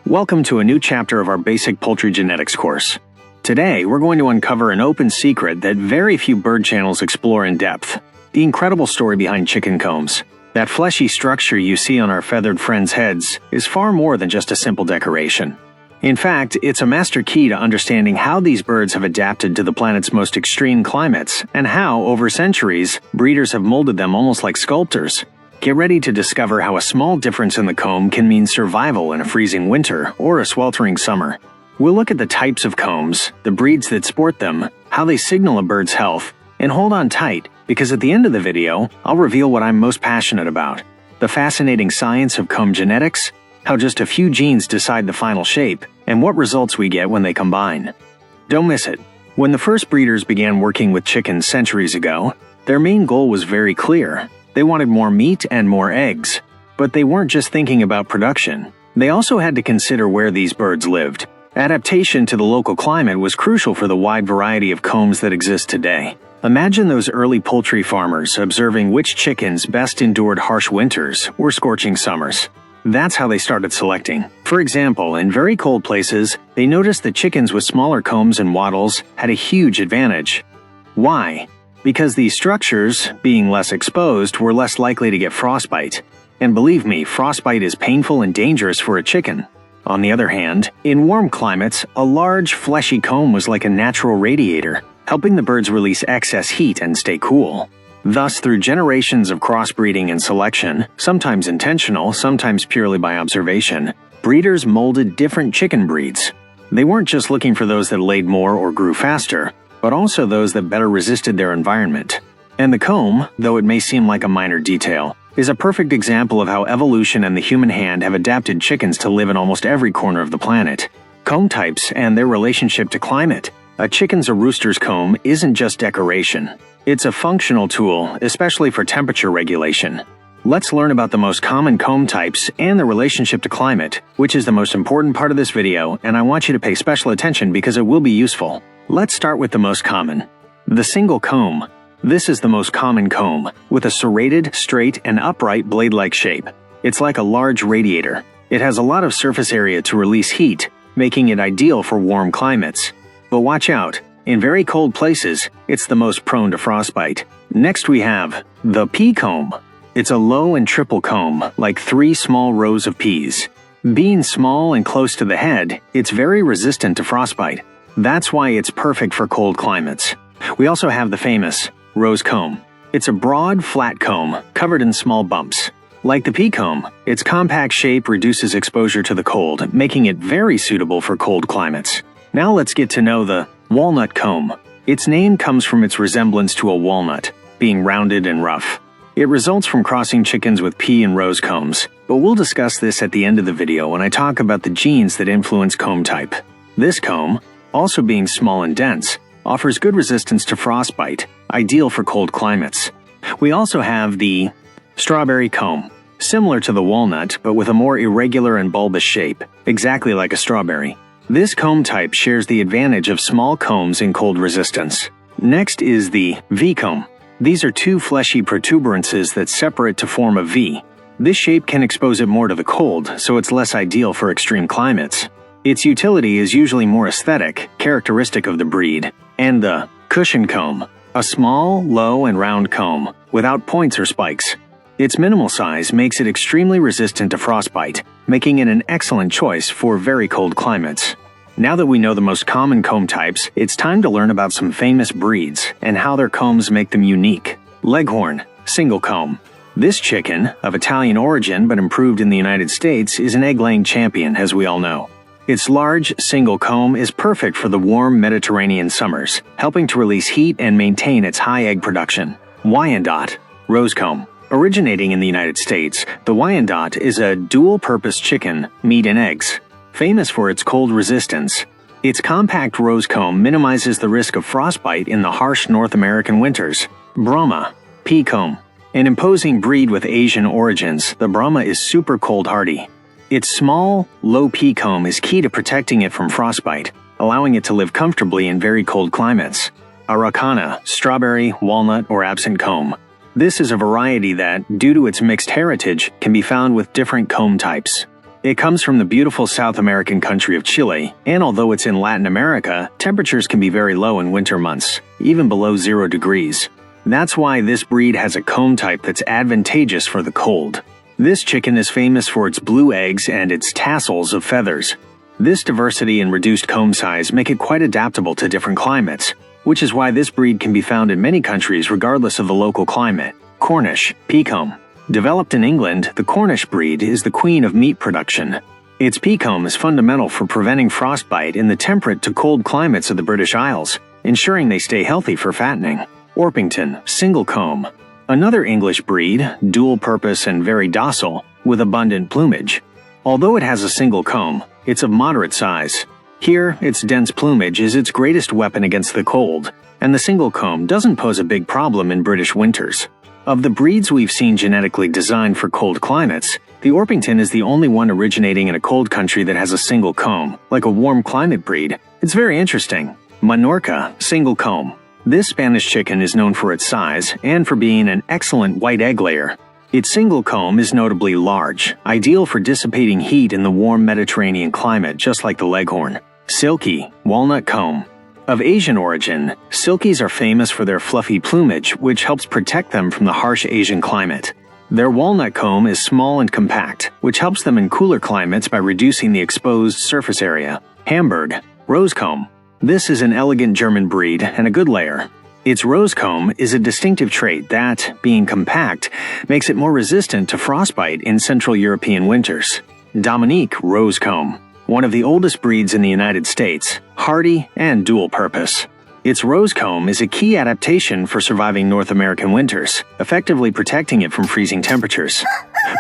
Welcome to a new chapter of our Basic Poultry Genetics course. Today, we're going to uncover an open secret that very few bird channels explore in depth: the incredible story behind chicken combs. That fleshy structure you see on our feathered friends' heads is far more than just a simple decoration. In fact, it's a master key to understanding how these birds have adapted to the planet's most extreme climates and how, over centuries, breeders have molded them almost like sculptors. Get ready to discover how a small difference in the comb can mean survival in a freezing winter or a sweltering summer. We'll look at the types of combs, the breeds that sport them, how they signal a bird's health, and hold on tight, because at the end of the video, I'll reveal what I'm most passionate about: the fascinating science of comb genetics, how just a few genes decide the final shape, and what results we get when they combine. Don't miss it. When the first breeders began working with chickens centuries ago, their main goal was very clear. They wanted more meat and more eggs. But they weren't just thinking about production. They also had to consider where these birds lived. Adaptation to the local climate was crucial for the wide variety of combs that exist today. Imagine those early poultry farmers observing which chickens best endured harsh winters or scorching summers. That's how they started selecting. For example, in very cold places, they noticed that chickens with smaller combs and wattles had a huge advantage. Why? Because these structures, being less exposed, were less likely to get frostbite. And believe me, frostbite is painful and dangerous for a chicken. On the other hand, in warm climates, a large, fleshy comb was like a natural radiator, helping the birds release excess heat and stay cool. Thus, through generations of crossbreeding and selection, sometimes intentional, sometimes purely by observation, breeders molded different chicken breeds. They weren't just looking for those that laid more or grew faster, but also those that better resisted their environment. And the comb, though it may seem like a minor detail, is a perfect example of how evolution and the human hand have adapted chickens to live in almost every corner of the planet. Comb types and their relationship to climate. A chicken's or rooster's comb isn't just decoration. It's a functional tool, especially for temperature regulation. Let's learn about the most common comb types and the relationship to climate, which is the most important part of this video, and I want you to pay special attention because it will be useful. Let's start with the most common. The single comb. This is the most common comb, with a serrated, straight, and upright blade-like shape. It's like a large radiator. It has a lot of surface area to release heat, making it ideal for warm climates. But watch out, in very cold places, it's the most prone to frostbite. Next we have the pea comb. It's a low and triple comb, like 3 small rows of peas. Being small and close to the head, it's very resistant to frostbite. That's why it's perfect for cold climates. We also have the famous rose comb. It's a broad, flat comb, covered in small bumps. Like the pea comb, its compact shape reduces exposure to the cold, making it very suitable for cold climates. Now let's get to know the walnut comb. Its name comes from its resemblance to a walnut, being rounded and rough. It results from crossing chickens with pea and rose combs, but we'll discuss this at the end of the video when I talk about the genes that influence comb type. This comb, also being small and dense, offers good resistance to frostbite, ideal for cold climates. We also have the strawberry comb, similar to the walnut but with a more irregular and bulbous shape, exactly like a strawberry. This comb type shares the advantage of small combs in cold resistance. Next is the V comb. These are 2 fleshy protuberances that separate to form a V. This shape can expose it more to the cold, so it's less ideal for extreme climates. Its utility is usually more aesthetic, characteristic of the breed. And the cushion comb, a small, low, and round comb, without points or spikes. Its minimal size makes it extremely resistant to frostbite, making it an excellent choice for very cold climates. Now that we know the most common comb types, it's time to learn about some famous breeds and how their combs make them unique. Leghorn, single comb. This chicken, of Italian origin but improved in the United States, is an egg-laying champion, as we all know. Its large, single comb is perfect for the warm Mediterranean summers, helping to release heat and maintain its high egg production. Wyandotte, rose comb. Originating in the United States, the Wyandotte is a dual-purpose chicken, meat and eggs. Famous for its cold resistance, its compact rose comb minimizes the risk of frostbite in the harsh North American winters. Brahma, pea comb. An imposing breed with Asian origins, the Brahma is super cold hardy. Its small, low pea comb is key to protecting it from frostbite, allowing it to live comfortably in very cold climates. Araucana, strawberry, walnut, or absent comb. This is a variety that, due to its mixed heritage, can be found with different comb types. It comes from the beautiful South American country of Chile, and although it's in Latin America, temperatures can be very low in winter months, even below 0 degrees. That's why this breed has a comb type that's advantageous for the cold. This chicken is famous for its blue eggs and its tassels of feathers. This diversity and reduced comb size make it quite adaptable to different climates, which is why this breed can be found in many countries regardless of the local climate. Cornish Peacomb. Developed in England, the Cornish breed is the queen of meat production. Its peacomb is fundamental for preventing frostbite in the temperate to cold climates of the British Isles, ensuring they stay healthy for fattening. Orpington Single Comb. Another English breed, dual-purpose and very docile, with abundant plumage. Although it has a single comb, it's of moderate size. Here, its dense plumage is its greatest weapon against the cold, and the single comb doesn't pose a big problem in British winters. Of the breeds we've seen genetically designed for cold climates, the Orpington is the only one originating in a cold country that has a single comb, like a warm climate breed. It's very interesting. Minorca Single Comb. This Spanish chicken is known for its size and for being an excellent white egg layer. Its single comb is notably large, ideal for dissipating heat in the warm Mediterranean climate just like the Leghorn. Silky Walnut Comb. Of Asian origin, silkies are famous for their fluffy plumage, which helps protect them from the harsh Asian climate. Their walnut comb is small and compact, which helps them in cooler climates by reducing the exposed surface area. Hamburg Rose Comb. This is an elegant German breed and a good layer. Its rose comb is a distinctive trait that, being compact, makes it more resistant to frostbite in Central European winters. Dominique Rose Comb. One of the oldest breeds in the United States, hardy and dual-purpose. Its rose comb is a key adaptation for surviving North American winters, effectively protecting it from freezing temperatures.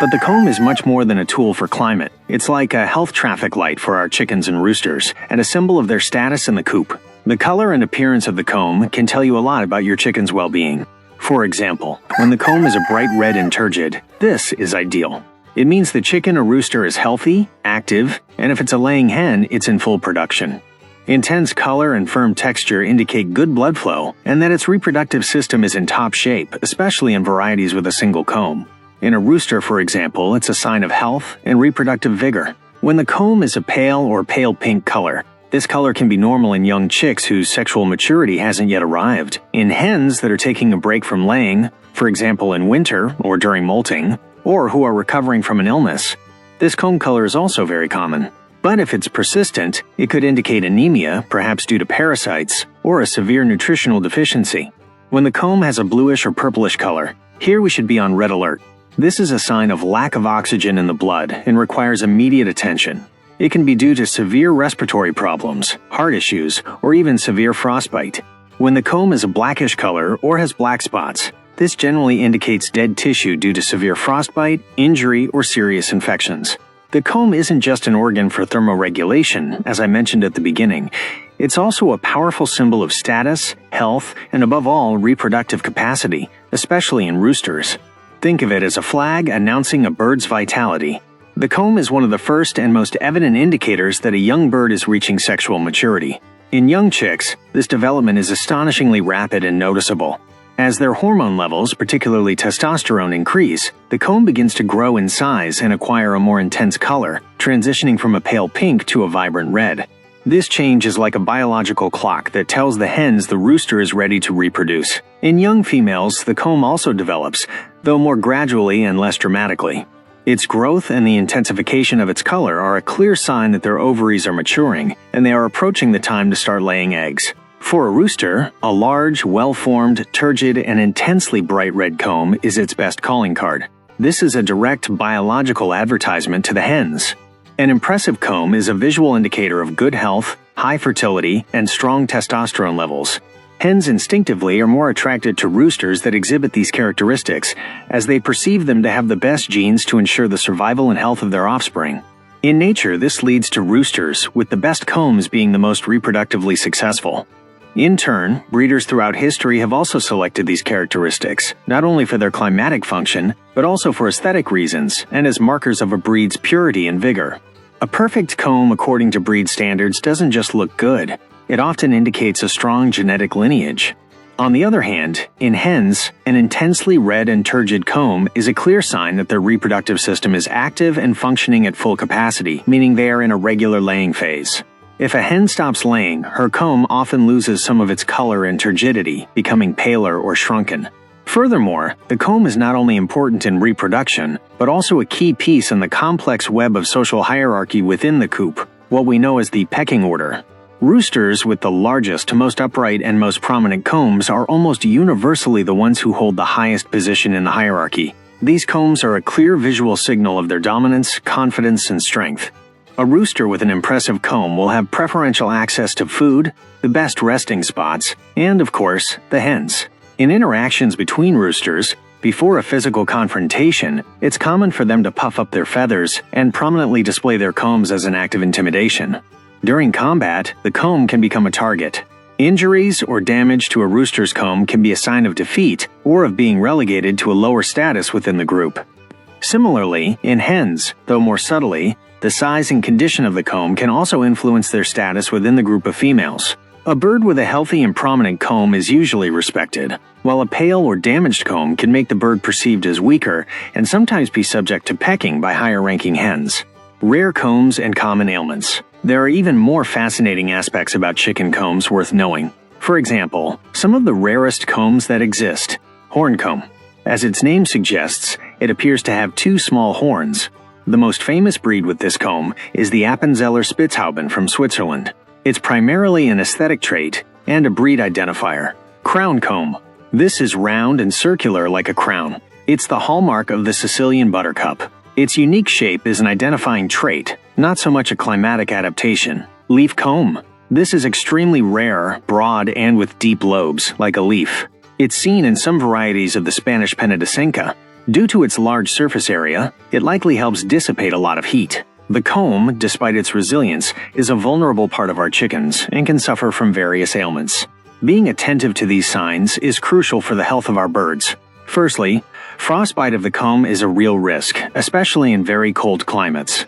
But the comb is much more than a tool for climate. It's like a health traffic light for our chickens and roosters, and a symbol of their status in the coop. The color and appearance of the comb can tell you a lot about your chicken's well-being. For example, when the comb is a bright red and turgid, this is ideal. It means the chicken or rooster is healthy, active, and if it's a laying hen, it's in full production. Intense color and firm texture indicate good blood flow and that its reproductive system is in top shape, especially in varieties with a single comb. In a rooster, for example, it's a sign of health and reproductive vigor. When the comb is a pale or pale pink color, this color can be normal in young chicks whose sexual maturity hasn't yet arrived. In hens that are taking a break from laying, for example in winter or during molting, or who are recovering from an illness, this comb color is also very common. But if it's persistent, it could indicate anemia, perhaps due to parasites, or a severe nutritional deficiency. When the comb has a bluish or purplish color, here we should be on red alert. This is a sign of lack of oxygen in the blood and requires immediate attention. It can be due to severe respiratory problems, heart issues, or even severe frostbite. When the comb is a blackish color or has black spots, this generally indicates dead tissue due to severe frostbite, injury, or serious infections. The comb isn't just an organ for thermoregulation, as I mentioned at the beginning. It's also a powerful symbol of status, health, and above all, reproductive capacity, especially in roosters. Think of it as a flag announcing a bird's vitality. The comb is one of the first and most evident indicators that a young bird is reaching sexual maturity. In young chicks, this development is astonishingly rapid and noticeable. As their hormone levels, particularly testosterone, increase, the comb begins to grow in size and acquire a more intense color, transitioning from a pale pink to a vibrant red. This change is like a biological clock that tells the hens the rooster is ready to reproduce. In young females, the comb also develops, though more gradually and less dramatically. Its growth and the intensification of its color are a clear sign that their ovaries are maturing, and they are approaching the time to start laying eggs. For a rooster, a large, well-formed, turgid, and intensely bright red comb is its best calling card. This is a direct biological advertisement to the hens. An impressive comb is a visual indicator of good health, high fertility, and strong testosterone levels. Hens instinctively are more attracted to roosters that exhibit these characteristics, as they perceive them to have the best genes to ensure the survival and health of their offspring. In nature, this leads to roosters with the best combs being the most reproductively successful. In turn, breeders throughout history have also selected these characteristics, not only for their climatic function, but also for aesthetic reasons and as markers of a breed's purity and vigor. A perfect comb according to breed standards doesn't just look good, it often indicates a strong genetic lineage. On the other hand, in hens, an intensely red and turgid comb is a clear sign that their reproductive system is active and functioning at full capacity, meaning they are in a regular laying phase. If a hen stops laying, her comb often loses some of its color and turgidity, becoming paler or shrunken. Furthermore, the comb is not only important in reproduction, but also a key piece in the complex web of social hierarchy within the coop, what we know as the pecking order. Roosters with the largest, most upright, and most prominent combs are almost universally the ones who hold the highest position in the hierarchy. These combs are a clear visual signal of their dominance, confidence, and strength. A rooster with an impressive comb will have preferential access to food, the best resting spots, and, of course, the hens. In interactions between roosters, before a physical confrontation, it's common for them to puff up their feathers and prominently display their combs as an act of intimidation. During combat, the comb can become a target. Injuries or damage to a rooster's comb can be a sign of defeat or of being relegated to a lower status within the group. Similarly, in hens, though more subtly, the size and condition of the comb can also influence their status within the group of females. A bird with a healthy and prominent comb is usually respected, while a pale or damaged comb can make the bird perceived as weaker and sometimes be subject to pecking by higher-ranking hens. Rare combs and common ailments. There are even more fascinating aspects about chicken combs worth knowing. For example, some of the rarest combs that exist. Horn comb. As its name suggests, it appears to have two small horns. The most famous breed with this comb is the Appenzeller Spitzhauben from Switzerland. It's primarily an aesthetic trait and a breed identifier. Crown comb. This is round and circular like a crown. It's the hallmark of the Sicilian buttercup. Its unique shape is an identifying trait, not so much a climatic adaptation. Leaf comb. This is extremely rare, broad, and with deep lobes, like a leaf. It's seen in some varieties of the Spanish Penedicenca. Due to its large surface area, it likely helps dissipate a lot of heat. The comb, despite its resilience, is a vulnerable part of our chickens and can suffer from various ailments. Being attentive to these signs is crucial for the health of our birds. Firstly, frostbite of the comb is a real risk, especially in very cold climates.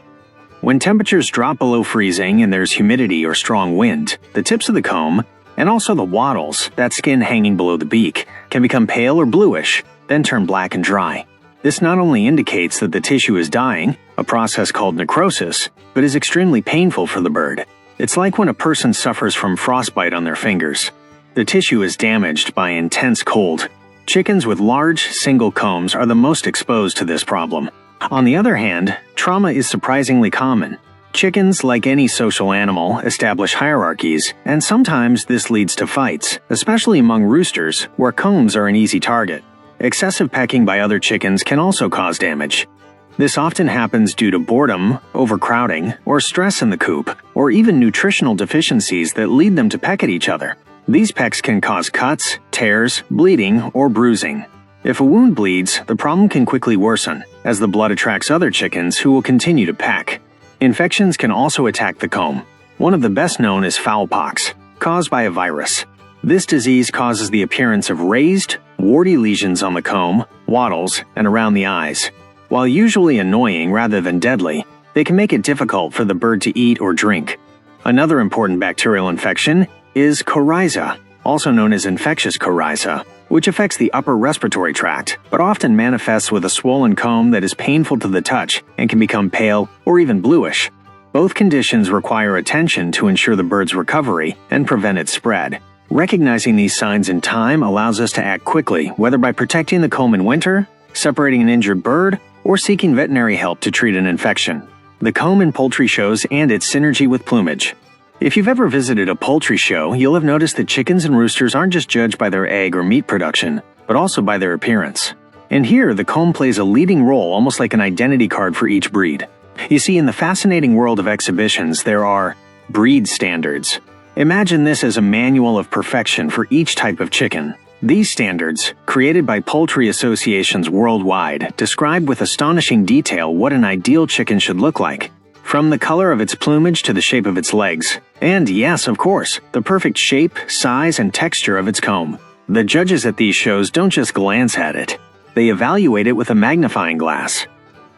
When temperatures drop below freezing and there's humidity or strong wind, the tips of the comb, and also the wattles, that skin hanging below the beak, can become pale or bluish, then turn black and dry. This not only indicates that the tissue is dying, a process called necrosis, but is extremely painful for the bird. It's like when a person suffers from frostbite on their fingers. The tissue is damaged by intense cold. Chickens with large, single combs are the most exposed to this problem. On the other hand, trauma is surprisingly common. Chickens, like any social animal, establish hierarchies, and sometimes this leads to fights, especially among roosters, where combs are an easy target. Excessive pecking by other chickens can also cause damage. This often happens due to boredom, overcrowding, or stress in the coop, or even nutritional deficiencies that lead them to peck at each other. These pecks can cause cuts, tears, bleeding, or bruising. If a wound bleeds, the problem can quickly worsen, as the blood attracts other chickens who will continue to peck. Infections can also attack the comb. One of the best known is fowlpox, caused by a virus. This disease causes the appearance of raised, warty lesions on the comb, wattles, and around the eyes. While usually annoying rather than deadly, they can make it difficult for the bird to eat or drink. Another important bacterial infection is coryza, also known as infectious coryza, which affects the upper respiratory tract, but often manifests with a swollen comb that is painful to the touch and can become pale or even bluish. Both conditions require attention to ensure the bird's recovery and prevent its spread. Recognizing these signs in time allows us to act quickly, whether by protecting the comb in winter, separating an injured bird, or seeking veterinary help to treat an infection. The comb in poultry shows and its synergy with plumage. If you've ever visited a poultry show, you'll have noticed that chickens and roosters aren't just judged by their egg or meat production, but also by their appearance. And here, the comb plays a leading role, almost like an identity card for each breed. You see, in the fascinating world of exhibitions, there are breed standards. Imagine this as a manual of perfection for each type of chicken. These standards, created by poultry associations worldwide, describe with astonishing detail what an ideal chicken should look like. From the color of its plumage to the shape of its legs. And yes, of course, the perfect shape, size, and texture of its comb. The judges at these shows don't just glance at it. They evaluate it with a magnifying glass.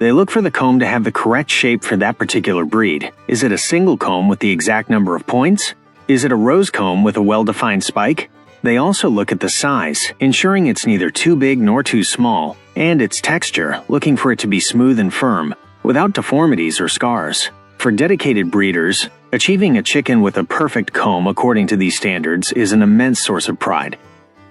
They look for the comb to have the correct shape for that particular breed. Is it a single comb with the exact number of points? Is it a rose comb with a well-defined spike? They also look at the size, ensuring it's neither too big nor too small, and its texture, looking for it to be smooth and firm, without deformities or scars. For dedicated breeders, achieving a chicken with a perfect comb according to these standards is an immense source of pride.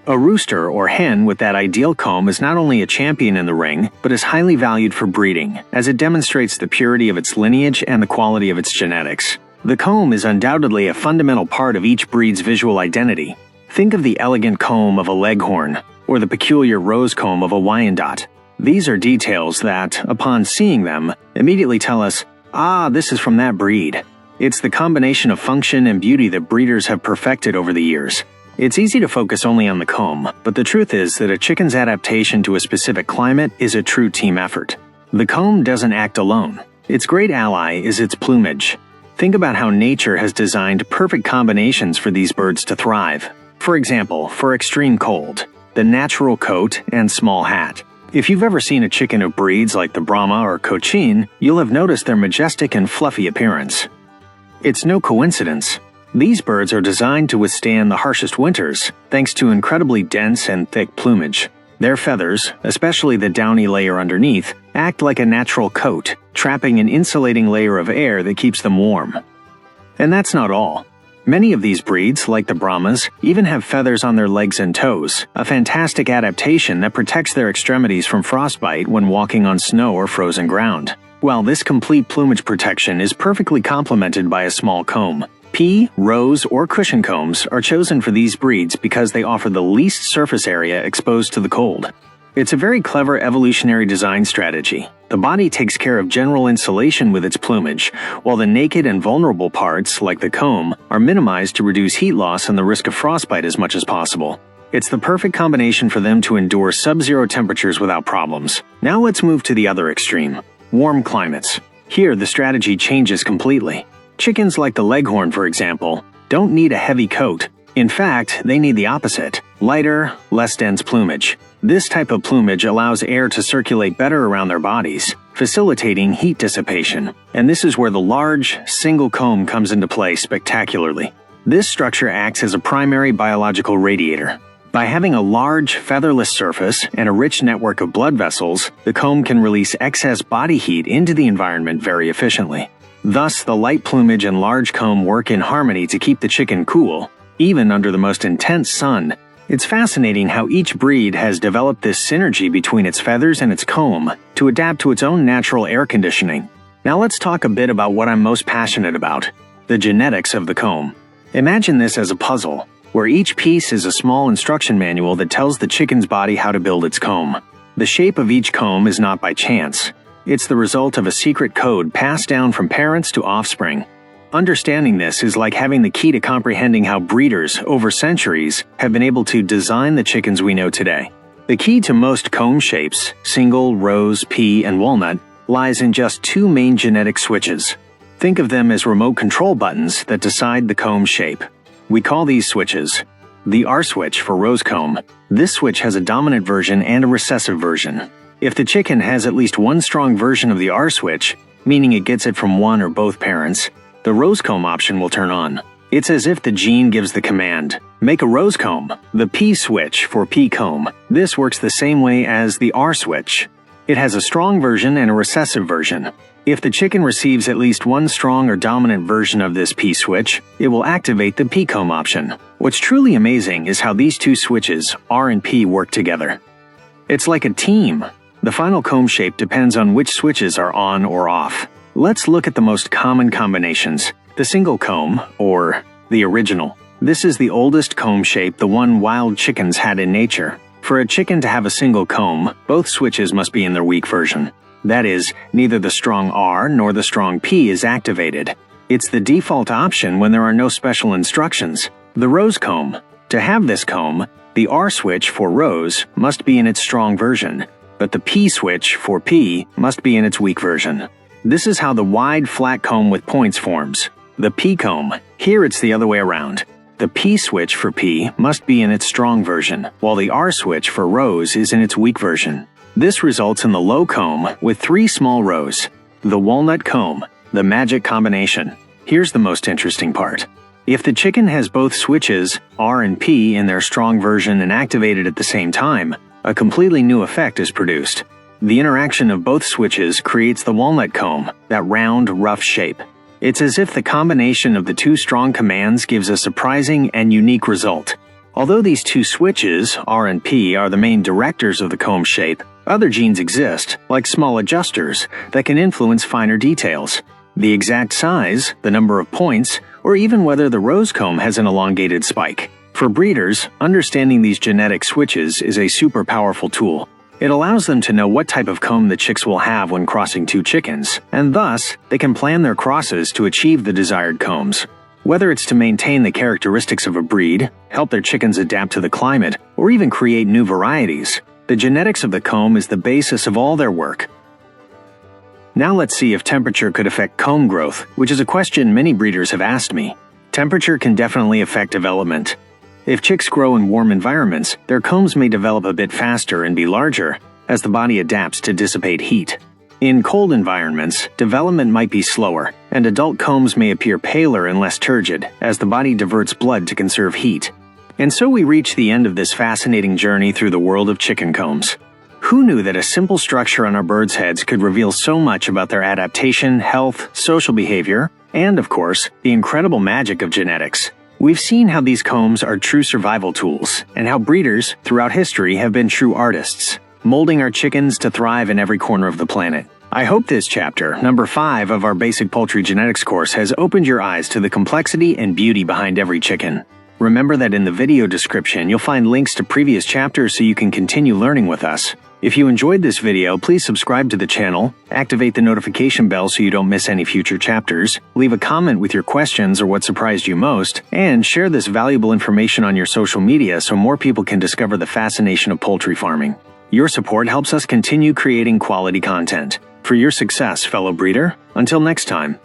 A rooster or hen with that ideal comb is not only a champion in the ring, but is highly valued for breeding, as it demonstrates the purity of its lineage and the quality of its genetics. The comb is undoubtedly a fundamental part of each breed's visual identity. Think of the elegant comb of a Leghorn, or the peculiar rose comb of a Wyandotte. These are details that, upon seeing them, immediately tell us, "Ah, this is from that breed." It's the combination of function and beauty that breeders have perfected over the years. It's easy to focus only on the comb, but the truth is that a chicken's adaptation to a specific climate is a true team effort. The comb doesn't act alone. Its great ally is its plumage. Think about how nature has designed perfect combinations for these birds to thrive. For example, for extreme cold, the natural coat and small hat. If you've ever seen a chicken of breeds like the Brahma or Cochin, you'll have noticed their majestic and fluffy appearance. It's no coincidence. These birds are designed to withstand the harshest winters, thanks to incredibly dense and thick plumage. Their feathers, especially the downy layer underneath, act like a natural coat, trapping an insulating layer of air that keeps them warm. And that's not all. Many of these breeds, like the Brahmas, even have feathers on their legs and toes, a fantastic adaptation that protects their extremities from frostbite when walking on snow or frozen ground. Well, this complete plumage protection is perfectly complemented by a small comb. Pea, rose, or cushion combs are chosen for these breeds because they offer the least surface area exposed to the cold. It's a very clever evolutionary design strategy. The body takes care of general insulation with its plumage, while the naked and vulnerable parts, like the comb, are minimized to reduce heat loss and the risk of frostbite as much as possible. It's the perfect combination for them to endure sub-zero temperatures without problems. Now let's move to the other extreme: warm climates. Here, the strategy changes completely. Chickens like the Leghorn, for example, don't need a heavy coat. In fact, they need the opposite: lighter, less dense plumage. This type of plumage allows air to circulate better around their bodies, facilitating heat dissipation. And this is where the large, single comb comes into play spectacularly. This structure acts as a primary biological radiator. By having a large, featherless surface and a rich network of blood vessels, the comb can release excess body heat into the environment very efficiently. Thus, the light plumage and large comb work in harmony to keep the chicken cool, even under the most intense sun. It's fascinating how each breed has developed this synergy between its feathers and its comb to adapt to its own natural air conditioning. Now let's talk a bit about what I'm most passionate about: the genetics of the comb. Imagine this as a puzzle, where each piece is a small instruction manual that tells the chicken's body how to build its comb. The shape of each comb is not by chance. It's the result of a secret code passed down from parents to offspring. Understanding this is like having the key to comprehending how breeders, over centuries, have been able to design the chickens we know today. The key to most comb shapes, single, rose, pea, and walnut, lies in just two main genetic switches. Think of them as remote control buttons that decide the comb shape. We call these switches the R switch for rose comb. This switch has a dominant version and a recessive version. If the chicken has at least one strong version of the R switch, meaning it gets it from one or both parents, the rose comb option will turn on. It's as if the gene gives the command, "Make a rose comb." The P switch for pea comb. This works the same way as the R switch. It has a strong version and a recessive version. If the chicken receives at least one strong or dominant version of this P switch, it will activate the pea comb option. What's truly amazing is how these two switches, R and P, work together. It's like a team. The final comb shape depends on which switches are on or off. Let's look at the most common combinations. The single comb, or the original. This is the oldest comb shape, the one wild chickens had in nature. For a chicken to have a single comb, both switches must be in their weak version. That is, neither the strong R nor the strong P is activated. It's the default option when there are no special instructions. The rose comb. To have this comb, the R switch for rose must be in its strong version, but the P switch for P must be in its weak version. This is how the wide, flat comb with points forms. The P comb. Here it's the other way around. The P switch for P must be in its strong version, while the R switch for rose is in its weak version. This results in the low comb with 3 small rows. The walnut comb, the magic combination. Here's the most interesting part. If the chicken has both switches, R and P, in their strong version and activated at the same time, a completely new effect is produced. The interaction of both switches creates the walnut comb, that round, rough shape. It's as if the combination of the two strong commands gives a surprising and unique result. Although these two switches, R and P, are the main directors of the comb shape, other genes exist, like small adjusters, that can influence finer details. The exact size, the number of points, or even whether the rose comb has an elongated spike. For breeders, understanding these genetic switches is a super powerful tool. It allows them to know what type of comb the chicks will have when crossing two chickens, and thus, they can plan their crosses to achieve the desired combs. Whether it's to maintain the characteristics of a breed, help their chickens adapt to the climate, or even create new varieties, the genetics of the comb is the basis of all their work. Now let's see if temperature could affect comb growth, which is a question many breeders have asked me. Temperature can definitely affect development. If chicks grow in warm environments, their combs may develop a bit faster and be larger, as the body adapts to dissipate heat. In cold environments, development might be slower, and adult combs may appear paler and less turgid, as the body diverts blood to conserve heat. And so we reach the end of this fascinating journey through the world of chicken combs. Who knew that a simple structure on our birds' heads could reveal so much about their adaptation, health, social behavior, and, of course, the incredible magic of genetics? We've seen how these combs are true survival tools, and how breeders, throughout history, have been true artists, molding our chickens to thrive in every corner of the planet. I hope this chapter, number 5 of our Basic Poultry Genetics course, has opened your eyes to the complexity and beauty behind every chicken. Remember that in the video description, you'll find links to previous chapters so you can continue learning with us. If you enjoyed this video, please subscribe to the channel, activate the notification bell so you don't miss any future chapters, leave a comment with your questions or what surprised you most, and share this valuable information on your social media so more people can discover the fascination of poultry farming. Your support helps us continue creating quality content. For your success, fellow breeder. Until next time.